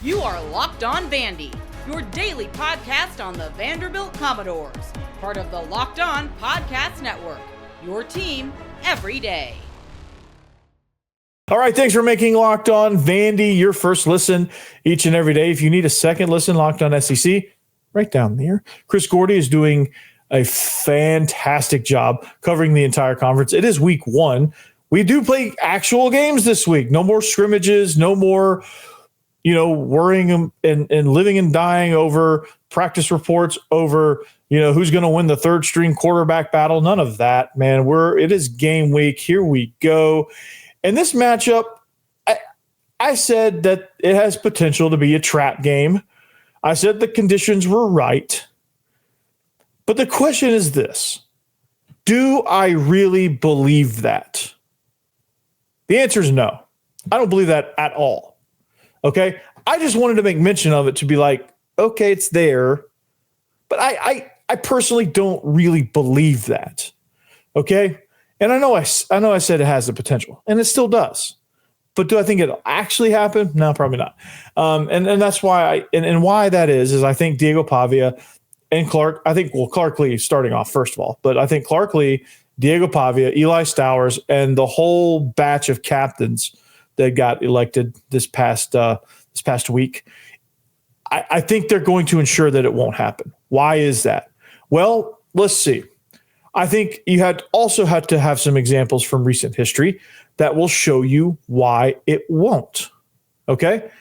You are Locked On Vandy, your daily podcast on the Vanderbilt Commodores, part of the Locked On Podcast Network, your team every day. All right, thanks for making Locked On Vandy your first listen each and every day. If you need a second listen, Locked On SEC, right down there. Chris Gordy is doing a fantastic job covering the entire conference. It is week 1. We do play actual games this week. No more scrimmages, no more worrying and living and dying over practice reports, over, who's going to win the third string quarterback battle. None of that, man. It is game week. Here we go. And this matchup, I said that it has potential to be a trap game. I said the conditions were right. But the question is this: do I really believe that? The answer is no. I don't believe that at all. Okay, I just wanted to make mention of it to be like, okay, it's there, but I personally don't really believe that. Okay, and I know I said it has the potential, and it still does, but do I think it'll actually happen? No, probably not. And that's why why that is I think Diego Pavia and Clark. I think Clark Lee starting off first of all, but I think Clark Lee, Diego Pavia, Eli Stowers, and the whole batch of captains that got elected this past week, I think they're going to ensure that it won't happen. Why is that? Well, let's see. I think you also had to have some examples from recent history that will show you why it won't. Okay?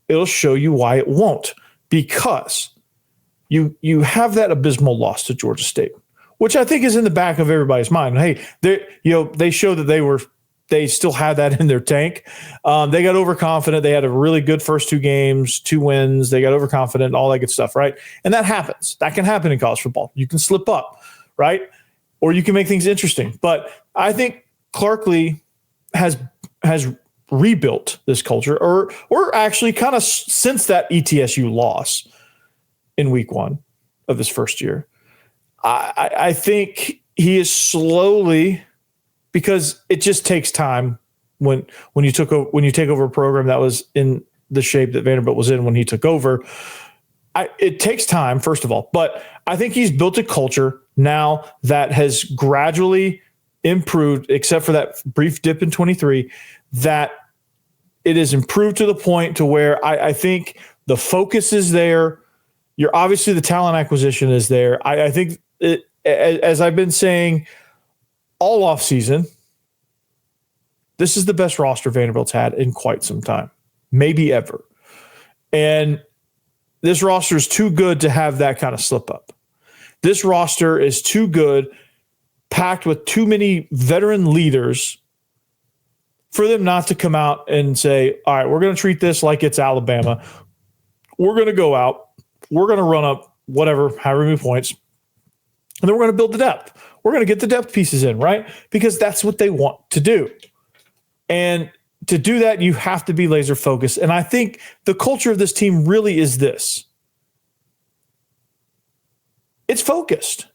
It'll show you why it won't, because you have that abysmal loss to Georgia State, which I think is in the back of everybody's mind. Hey, they showed that they still had that in their tank. They got overconfident. They had a really good first 2 games, 2 wins. They got overconfident, all that good stuff, right? And that happens. That can happen in college football. You can slip up, right? Or you can make things interesting. But I think Clark Lee has rebuilt this culture, or actually kind of since that ETSU loss in week 1 of his first year. I think he is slowly, because it just takes time when you take over a program that was in the shape that Vanderbilt was in when he took over. It takes time, first of all, but I think he's built a culture now that has gradually improved, except for that brief dip in 23, that it is improved to the point to where I think the focus is there. Obviously the talent acquisition is there. I think as I've been saying all offseason, this is the best roster Vanderbilt's had in quite some time, maybe ever. And this roster is too good to have that kind of slip up. This roster is too good, packed with too many veteran leaders, for them not to come out and say, all right, we're going to treat this like it's Alabama. We're going to go out. We're going to run up however many points, and then we're going to build the depth. We're going to get the depth pieces in, right? Because that's what they want to do. And to do that, you have to be laser focused. And I think the culture of this team really is this. It's focused.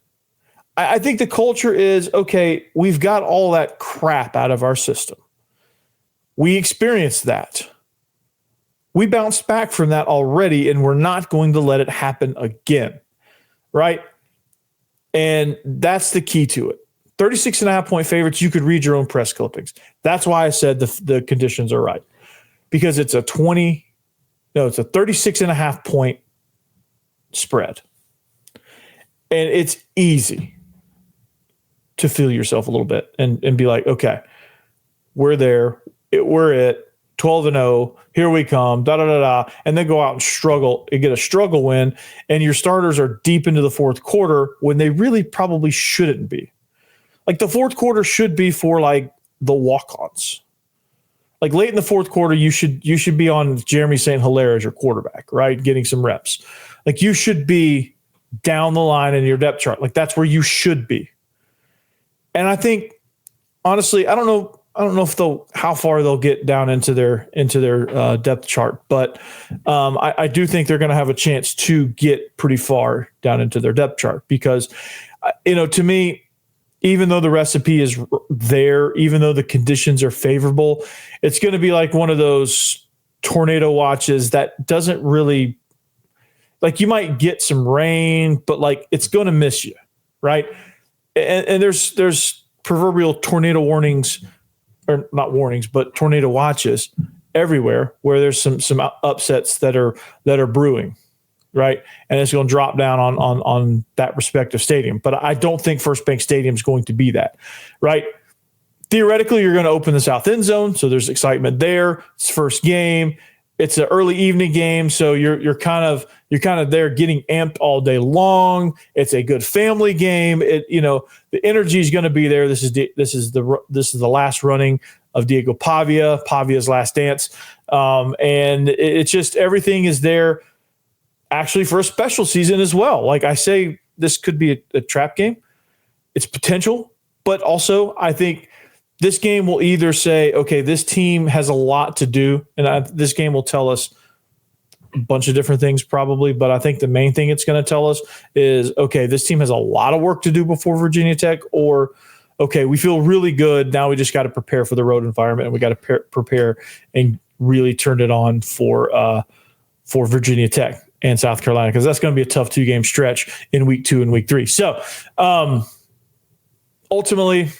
I think the culture is, okay, we've got all that crap out of our system. We experienced that. We bounced back from that already, and we're not going to let it happen again, right? And that's the key to it. 36.5-point favorites, you could read your own press clippings. That's why I said the conditions are right. Because it's a 36.5-point spread. And it's easy to feel yourself a little bit and be like, okay, we're there. We're at 12-0. Here we come. And then go out and struggle and get a struggle win. And your starters are deep into the fourth quarter when they really probably shouldn't be. Like the fourth quarter should be for like the walk-ons. Like late in the fourth quarter, you should be on Jeremy St. Hilaire as your quarterback, right? Getting some reps. Like you should be down the line in your depth chart. Like that's where you should be. And I think, honestly, I don't know if how far they'll get down into their depth chart, but I do think they're going to have a chance to get pretty far down into their depth chart because, to me, even though the recipe is there, even though the conditions are favorable, it's going to be like one of those tornado watches that doesn't really, like, you might get some rain, but like it's going to miss you, right? And there's proverbial tornado warnings, or not warnings, but tornado watches everywhere where there's some upsets that are brewing, right? And it's going to drop down on that respective stadium. But I don't think First Bank Stadium is going to be that, right? Theoretically, you're going to open the south end zone, so there's excitement there. It's first game. It's an early evening game, so you're kind of there getting amped all day long. It's a good family game. The energy is going to be there. This is the last running of Diego Pavia's last dance, and it's just everything is there. Actually, for a special season as well. Like I say, this could be a trap game. It's potential, but also I think this game will either say, okay, this team has a lot to do, and this game will tell us a bunch of different things probably, but I think the main thing it's going to tell us is, okay, this team has a lot of work to do before Virginia Tech, or, okay, we feel really good. Now we just got to prepare for the road environment, and we got to prepare and really turn it on for Virginia Tech and South Carolina, because that's going to be a tough 2-game stretch in week 2 and week 3. So ultimately,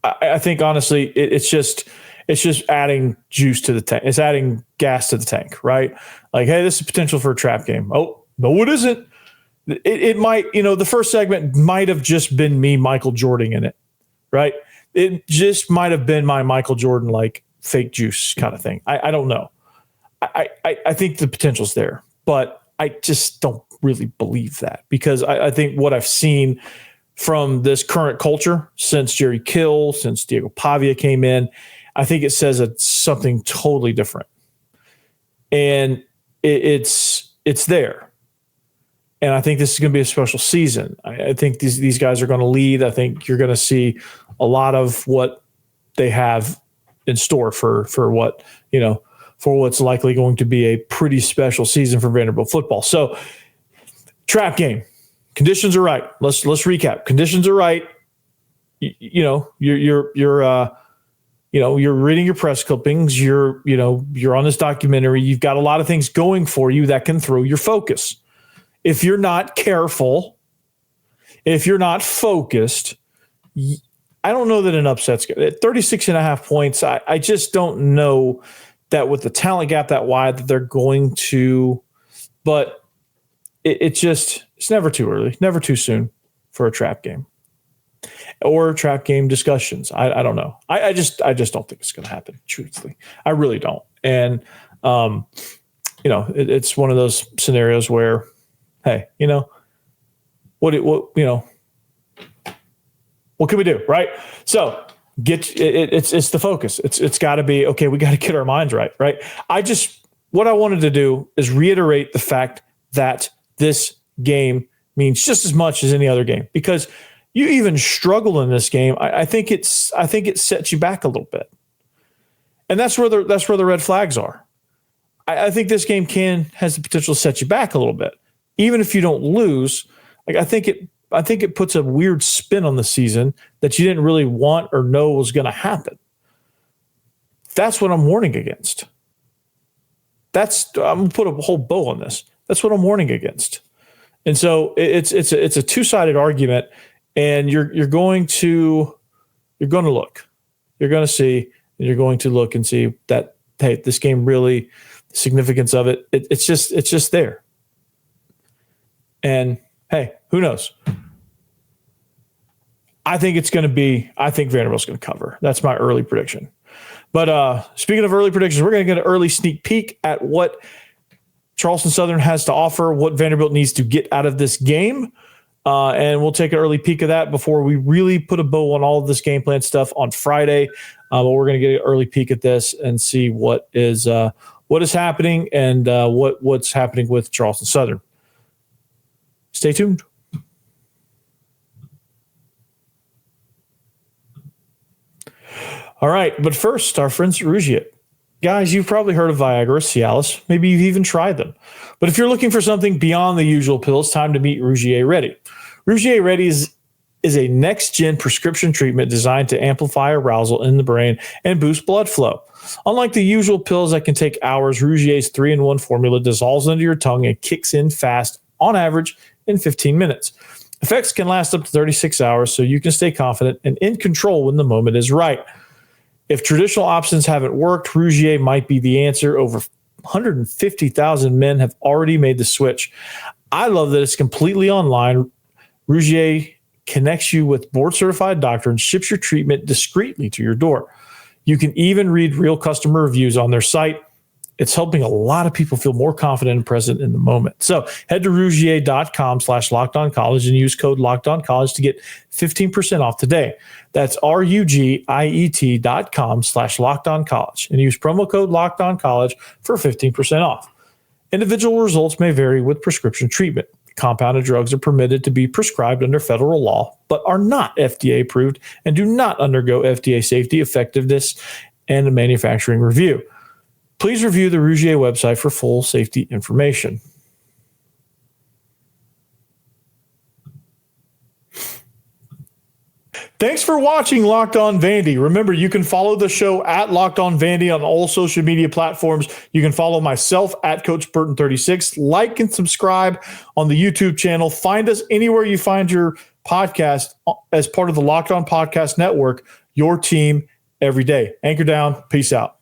I think honestly, it's just adding juice to the tank. It's adding gas to the tank, right? Like, hey, this is potential for a trap game. Oh, no, it isn't. It might, the first segment might have just been me, Michael Jordan in it, right? It just might have been my Michael Jordan, like fake juice kind of thing. I don't know. I think the potential's there, but I just don't really believe that, because I think what I've seen from this current culture since Jerry Kill, since Diego Pavia came in, I think it says it's something totally different. And it's there. And I think this is going to be a special season. I think these guys are going to lead. I think you're going to see a lot of what they have in store for what's likely going to be a pretty special season for Vanderbilt football. So, trap game. Conditions are right. Let's recap. Conditions are right. You're reading your press clippings. You're on this documentary. You've got a lot of things going for you that can throw your focus. If you're not careful, if you're not focused, I don't know that an upset's good. At 36.5 points, I just don't know that with the talent gap that wide that they're going to, but it's never too early, never too soon for a trap game or trap game discussions. I don't know. I just don't think it's going to happen. Truthfully, I really don't. And it's one of those scenarios where, hey, what can we do, right? So it's the focus. It's got to be, okay, we got to get our minds right. What I wanted to do is reiterate the fact that this game means just as much as any other game, because you even struggle in this game. I think it sets you back a little bit, and that's where the red flags are. I think this game has the potential to set you back a little bit, even if you don't lose. Like I think it puts a weird spin on the season that you didn't really want or know was going to happen. That's what I'm warning against. I'm going to put a whole bow on this. That's what I'm warning against. And so it's a two-sided argument, and you're going to look. You're going to see, and you're going to look and see that, hey, this game really, the significance of it, it's just there. And hey, who knows? I think Vanderbilt's going to cover. That's my early prediction. But speaking of early predictions, we're going to get an early sneak peek at what Charleston Southern has to offer, what Vanderbilt needs to get out of this game. And we'll take an early peek of that before we really put a bow on all of this game plan stuff on Friday. But we're going to get an early peek at this and see what is happening and what's happening with Charleston Southern. Stay tuned. All right, but first, our friends at Rugiet. Guys, you've probably heard of Viagra or Cialis. Maybe you've even tried them. But if you're looking for something beyond the usual pill, it's time to meet Rugiet Ready. Rugiet Ready is is a next-gen prescription treatment designed to amplify arousal in the brain and boost blood flow. Unlike the usual pills that can take hours, Rugiet's 3-in-1 formula dissolves into your tongue and kicks in fast, on average, in 15 minutes. Effects can last up to 36 hours, so you can stay confident and in control when the moment is right. If traditional options haven't worked, Rugiet might be the answer. Over 150,000 men have already made the switch. I love that it's completely online. Rugiet connects you with board-certified doctor and ships your treatment discreetly to your door. You can even read real customer reviews on their site. It's helping a lot of people feel more confident and present in the moment. So head to Rugiet.com/LockedOnCollege and use code LockedOnCollege to get 15% off today. That's RUGIET.com/LockedOnCollege and use promo code LockedOnCollege for 15% off. Individual results may vary with prescription treatment. Compounded drugs are permitted to be prescribed under federal law, but are not FDA approved and do not undergo FDA safety, effectiveness, and a manufacturing review. Please review the Rugiet website for full safety information. Thanks for watching Locked On Vandy. Remember, you can follow the show at Locked On Vandy on all social media platforms. You can follow myself at Coach Burton36. Like and subscribe on the YouTube channel. Find us anywhere you find your podcast as part of the Locked On Podcast Network, your team every day. Anchor down. Peace out.